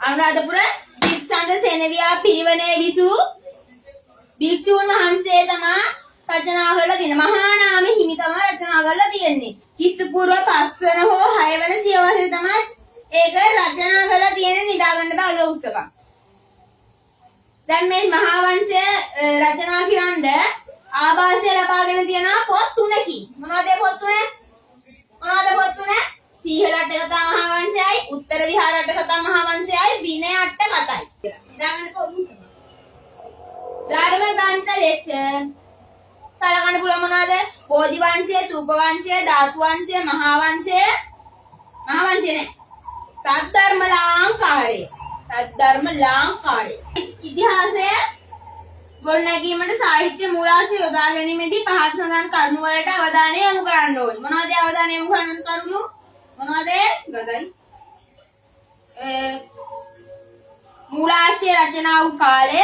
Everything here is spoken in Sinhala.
අනුරාධපුර දික්සඳ සෙනවියා පිරිවනේ විසු භික්ෂූන් වහන්සේ තමයි රචනා කරලා තියෙන්නේ. මහා නාම හිමි තමයි රචනා කරලා තියෙන්නේ. ක්‍රිස්තු පූර්ව 5 වන හෝ 6 වන සියවසේ තමයි ඒක රචනා කරලා තියෙන්නේ. නිදා ගන්න බෑ ඔලුව උස්සපන්. දැන් මේ මහා වංශය රචනා කරන්න ආభాසය ලබාගෙන තියෙනවා පොත් 3කින්. මොනවද ඒ පොත් 3? මොනවද පොත් 3? සීහල අට කතා මහා වංශයයි, උත්තර විහාර අට කතා මහා වංශයයි, විනය අට කතයි. දාගන්න පොත්. ධර්ම ග්‍රන්ථ ලෙස සලකන්න පුළුවන් මොනවද? බෝධි වංශය, තූප වංශය, ධාතු වංශය, මහා වංශය නේ. සද්ධර්ම ලාංකාරය. සද්ධර්ම ලාංකාරය. ඉතිහාසය ගොඩනැගීමට සාහිත්‍ය මූලාශ්‍ර යොදා ගැනීමේදී පහත් සඳහන් කරුණු වලට අවධානය යොමු කරන්න ඕනේ. මොනවද අවධානය යොමු කරන්න කරුණු? මොනවද? ගදයි. මූලාශ්‍රය රචනා වූ කාලය